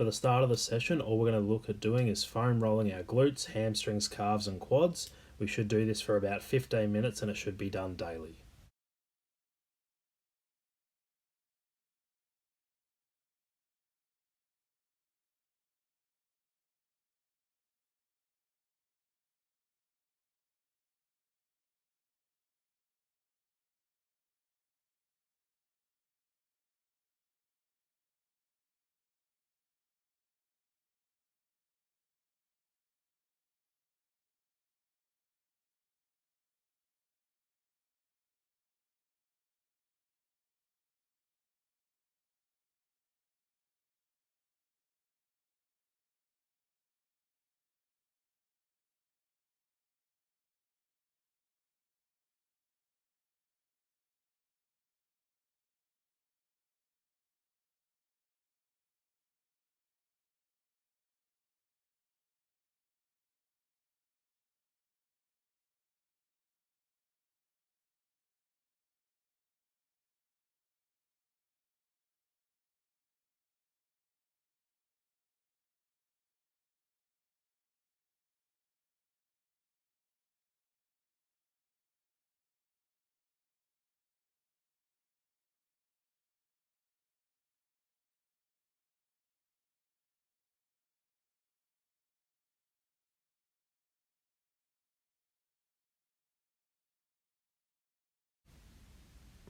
For the start of the session, all we're going to look at doing is foam rolling our glutes, hamstrings, calves and quads. We should do this for about 15 minutes and it should be done daily.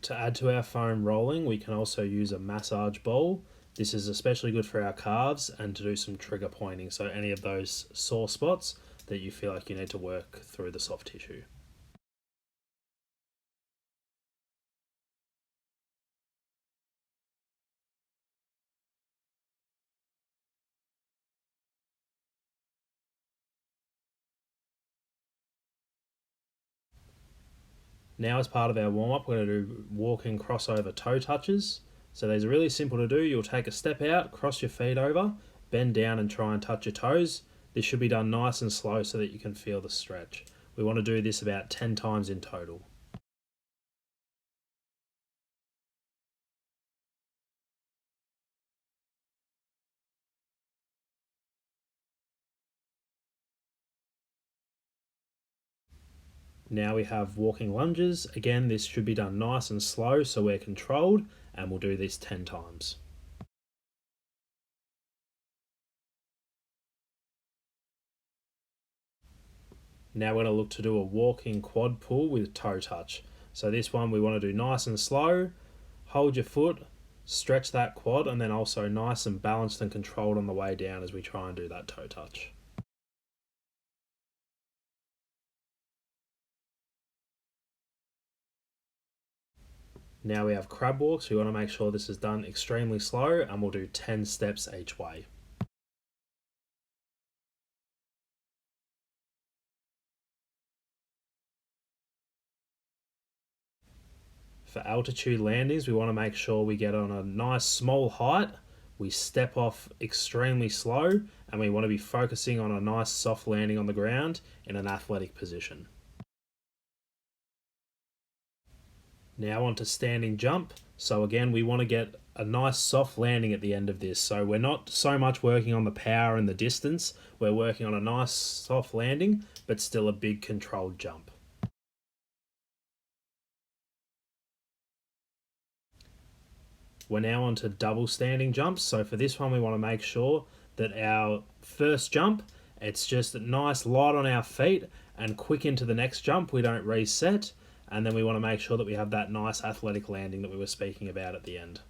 To add to our foam rolling, we can also use a massage ball. This is especially good for our calves and to do some trigger pointing, so any of those sore spots that you feel like you need to work through the soft tissue. Now, as part of our warm up, we're going to do walking crossover toe touches. So these are really simple to do. You'll take a step out, cross your feet over, bend down and try and touch your toes. This should be done nice and slow so that you can feel the stretch. We want to do this about 10 times in total. Now we have walking lunges. Again, this should be done nice and slow so we're controlled, and we'll do this 10 times. Now we're going to look to do a walking quad pull with toe touch. So this one we want to do nice and slow. Hold your foot, stretch that quad, and then also nice and balanced and controlled on the way down as we try and do that toe touch. Now we have crab walks. We want to make sure this is done extremely slow, and we'll do 10 steps each way. For altitude landings, we want to make sure we get on a nice small height. We step off extremely slow, and we want to be focusing on a nice soft landing on the ground in an athletic position. Now onto standing jump. So again, we want to get a nice soft landing at the end of this. So we're not so much working on the power and the distance. We're working on a nice soft landing, but still a big controlled jump. We're now on to double standing jumps. So for this one, we want to make sure that our first jump, it's just nice light on our feet and quick into the next jump. We don't reset. And then we want to make sure that we have that nice athletic landing that we were speaking about at the end.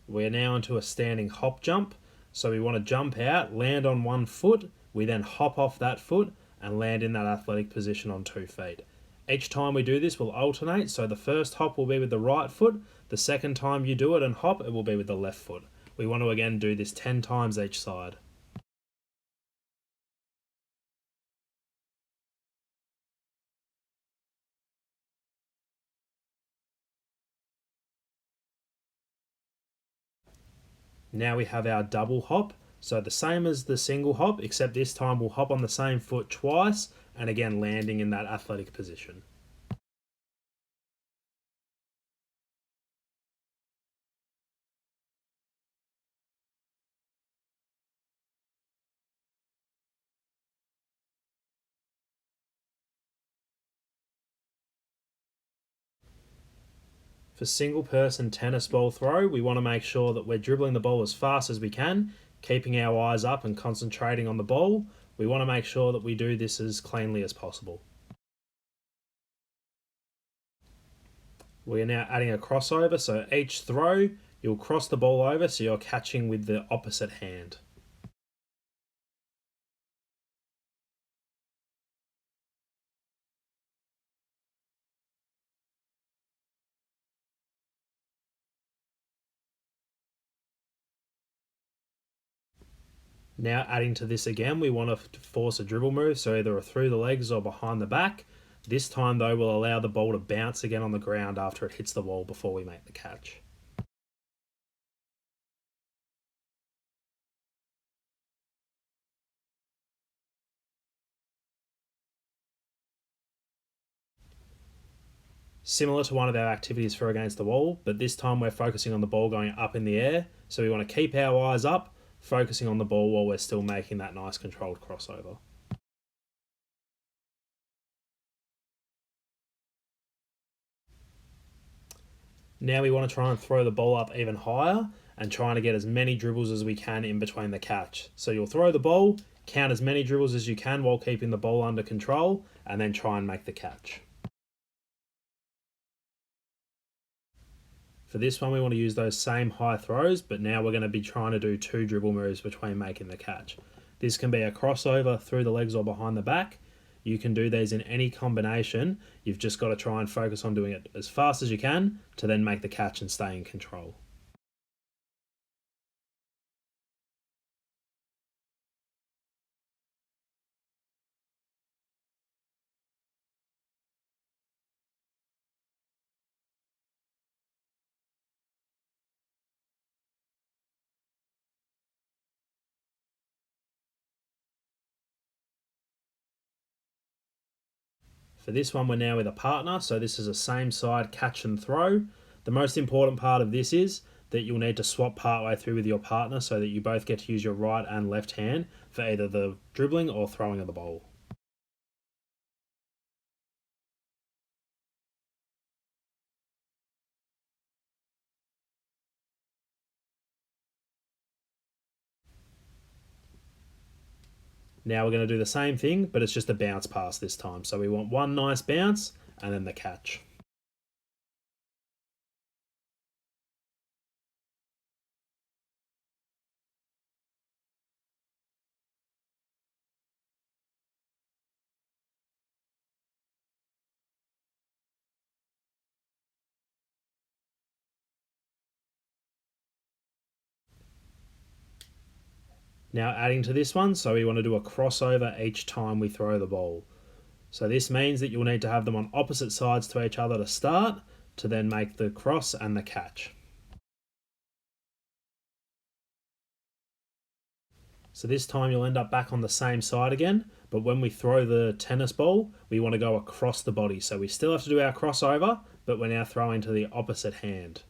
We're now into a standing hop jump. So we want to jump out, land on one foot. We then hop off that foot and land in that athletic position on 2 feet. Each time we do this, we'll alternate. So the first hop will be with the right foot. The second time you do it and hop, it will be with the left foot. We want to again do this 10 times each side. Now we have our double hop. So the same as the single hop, except this time we'll hop on the same foot twice and again landing in that athletic position. For single person tennis ball throw, we want to make sure that we're dribbling the ball as fast as we can, keeping our eyes up and concentrating on the ball. We want to make sure that we do this as cleanly as possible. We are now adding a crossover, so each throw, you'll cross the ball over so you're catching with the opposite hand. Now adding to this again, we want to force a dribble move, so either through the legs or behind the back. This time though, we'll allow the ball to bounce again on the ground after it hits the wall before we make the catch. Similar to one of our activities for against the wall, but this time we're focusing on the ball going up in the air, so we want to keep our eyes up, focusing on the ball while we're still making that nice controlled crossover. Now we want to try and throw the ball up even higher and trying to get as many dribbles as we can in between the catch. So you'll throw the ball, count as many dribbles as you can while keeping the ball under control, and then try and make the catch. For this one, we want to use those same high throws, but now we're going to be trying to do 2 dribble moves between making the catch. This can be a crossover through the legs or behind the back. You can do these in any combination. You've just got to try and focus on doing it as fast as you can to then make the catch and stay in control. For this one, we're now with a partner, so this is a same side catch and throw. The most important part of this is that you'll need to swap partway through with your partner so that you both get to use your right and left hand for either the dribbling or throwing of the ball. Now we're going to do the same thing, but it's just a bounce pass this time. So we want one nice bounce and then the catch. Now adding to this one, so we want to do a crossover each time we throw the ball. So this means that you'll need to have them on opposite sides to each other to start, to then make the cross and the catch. So this time you'll end up back on the same side again, but when we throw the tennis ball, we want to go across the body. So we still have to do our crossover, but we're now throwing to the opposite hand.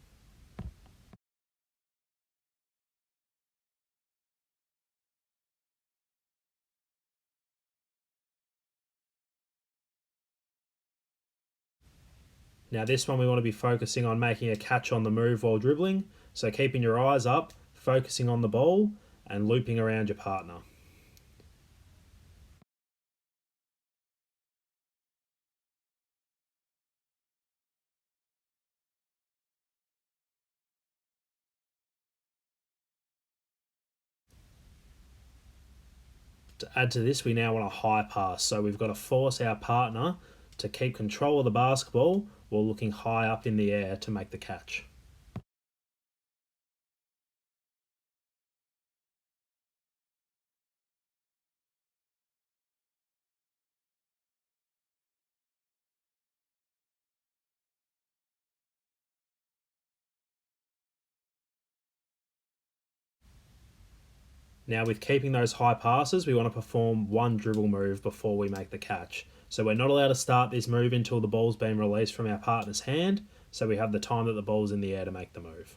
Now this one we want to be focusing on making a catch on the move while dribbling, so keeping your eyes up, focusing on the ball, and looping around your partner. To add to this, we now want a high pass, so we've got to force our partner to keep control of the basketball while looking high up in the air to make the catch. Now with keeping those high passes, we want to perform one dribble move before we make the catch. So we're not allowed to start this move until the ball's been released from our partner's hand, so we have the time that the ball's in the air to make the move.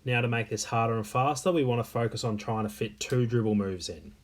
Now to make this harder and faster, we want to focus on trying to fit 2 dribble moves in.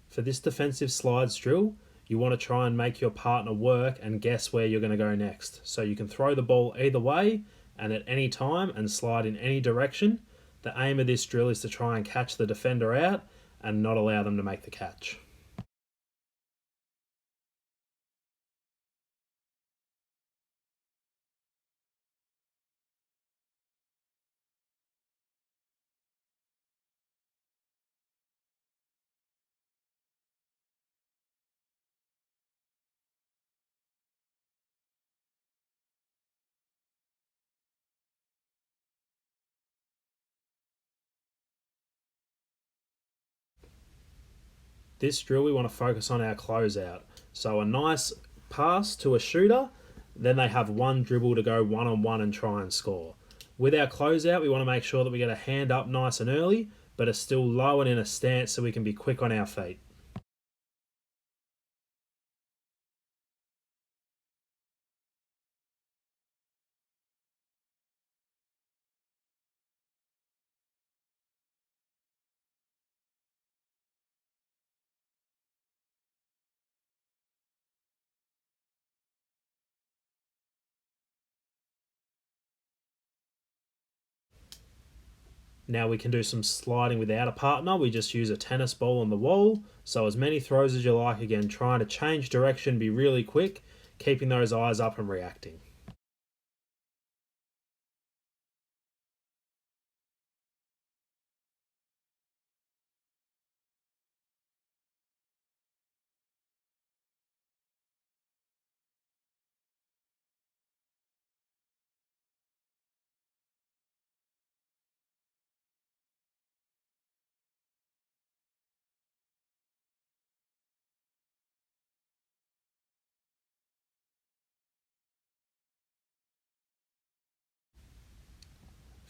For this defensive slides drill, you want to try and make your partner work and guess where you're going to go next. So you can throw the ball either way and at any time and slide in any direction. The aim of this drill is to try and catch the defender out and not allow them to make the catch. This drill we want to focus on our closeout. So a nice pass to a shooter, then they have one dribble to go one-on-one and try and score. With our closeout, we want to make sure that we get a hand up nice and early, but are still low and in a stance so we can be quick on our feet. Now we can do some sliding without a partner. We just use a tennis ball on the wall. So as many throws as you like, again, trying to change direction, be really quick, keeping those eyes up and reacting.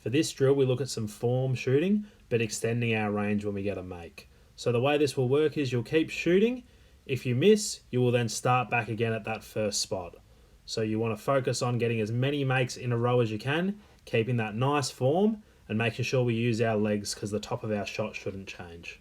For this drill, we look at some form shooting, but extending our range when we get a make. So the way this will work is you'll keep shooting. If you miss, you will then start back again at that first spot. So you want to focus on getting as many makes in a row as you can, keeping that nice form and making sure we use our legs because the top of our shot shouldn't change.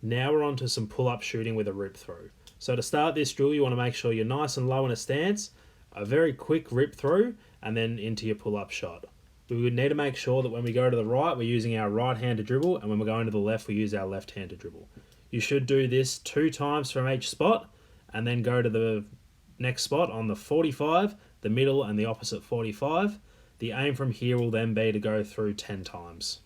Now we're on to some pull-up shooting with a rip through. So to start this drill, you want to make sure you're nice and low in a stance, a very quick rip through, and then into your pull-up shot. We would need to make sure that when we go to the right, we're using our right hand to dribble, and when we're going to the left, we use our left hand to dribble. You should do this 2 times from each spot, and then go to the next spot on the 45, the middle, and the opposite 45. The aim from here will then be to go through 10 times.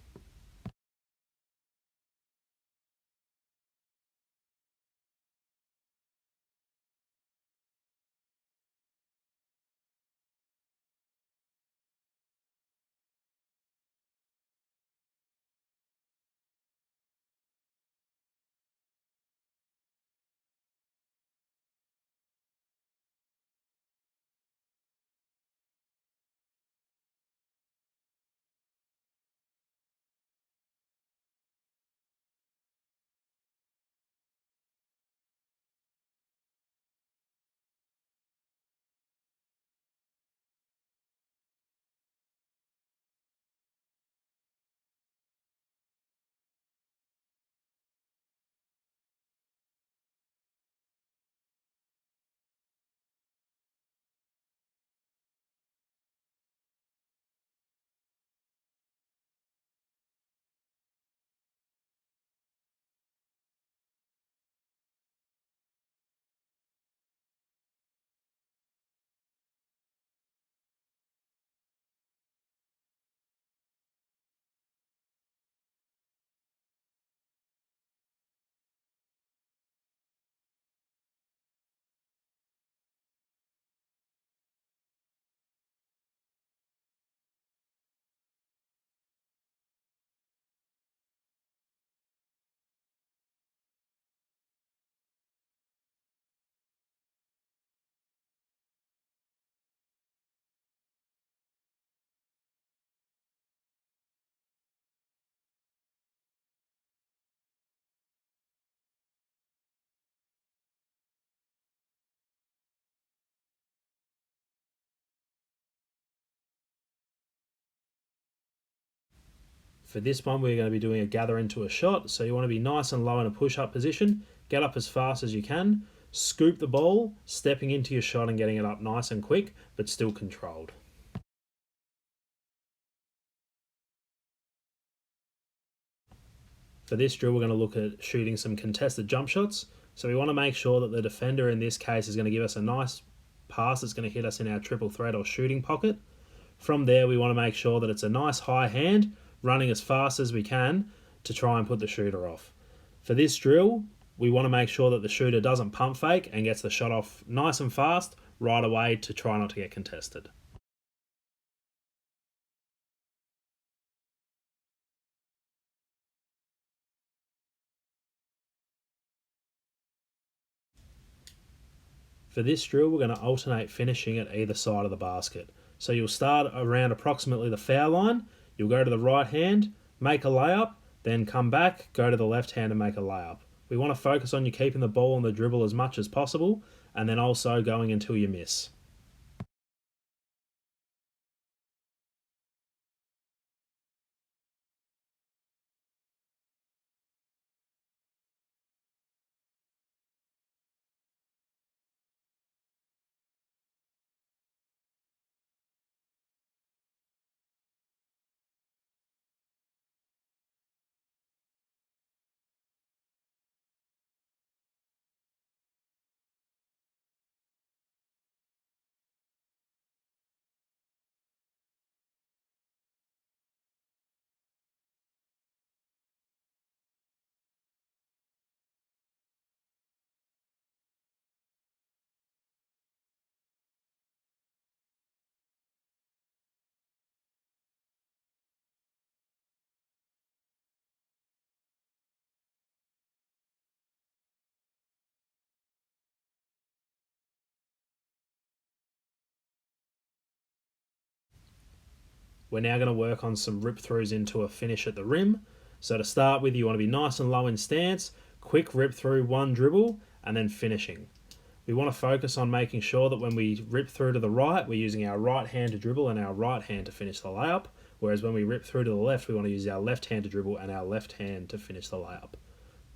For this one, we're going to be doing a gather into a shot. So you want to be nice and low in a push-up position. Get up as fast as you can. Scoop the ball, stepping into your shot and getting it up nice and quick, but still controlled. For this drill, we're going to look at shooting some contested jump shots. So we want to make sure that the defender in this case is going to give us a nice pass that's going to hit us in our triple threat or shooting pocket. From there, we want to make sure that it's a nice high hand, running as fast as we can to try and put the shooter off. For this drill, we want to make sure that the shooter doesn't pump fake and gets the shot off nice and fast right away to try not to get contested. For this drill, we're going to alternate finishing at either side of the basket. So you'll start around approximately the foul line, you'll go to the right hand, make a layup, then come back, go to the left hand and make a layup. We want to focus on you keeping the ball on the dribble as much as possible, and then also going until you miss. We're now going to work on some rip throughs into a finish at the rim. So to start with, you want to be nice and low in stance, quick rip through, one dribble, and then finishing. We want to focus on making sure that when we rip through to the right, we're using our right hand to dribble and our right hand to finish the layup. Whereas when we rip through to the left, we want to use our left hand to dribble and our left hand to finish the layup.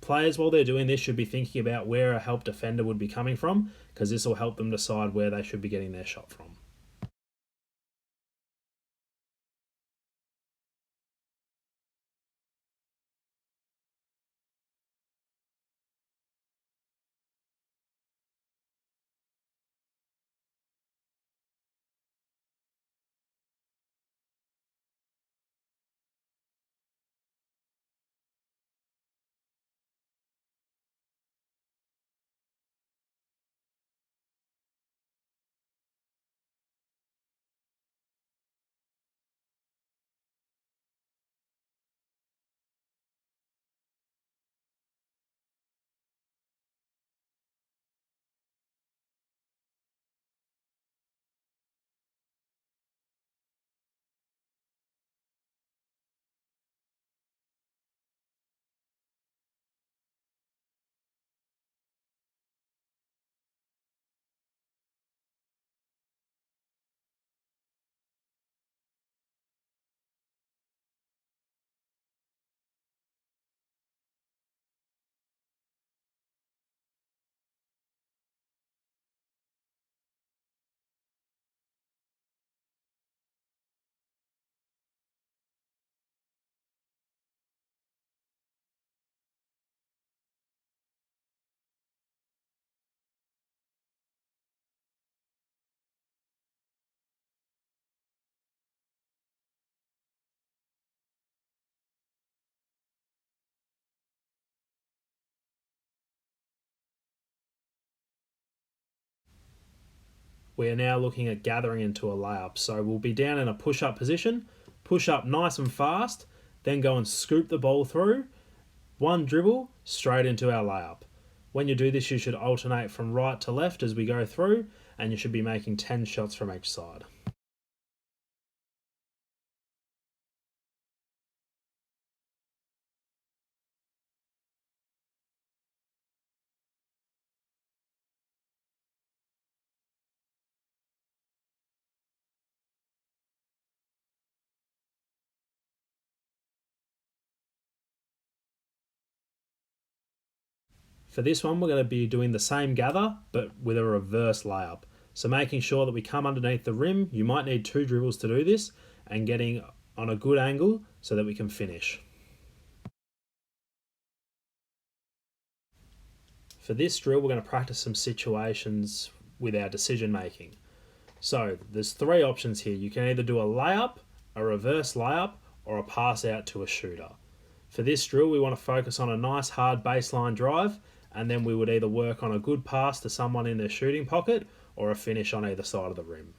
Players, while they're doing this, should be thinking about where a help defender would be coming from, because this will help them decide where they should be getting their shot from. We are now looking at gathering into a layup. So we'll be down in a push-up position, push up nice and fast, then go and scoop the ball through, one dribble, straight into our layup. When you do this, you should alternate from right to left as we go through, and you should be making 10 shots from each side. For this one, we're going to be doing the same gather, but with a reverse layup. So making sure that we come underneath the rim, you might need 2 dribbles to do this, and getting on a good angle so that we can finish. For this drill, we're going to practice some situations with our decision making. So there's 3 options here. You can either do a layup, a reverse layup, or a pass out to a shooter. For this drill, we want to focus on a nice hard baseline drive, and then we would either work on a good pass to someone in their shooting pocket or a finish on either side of the rim.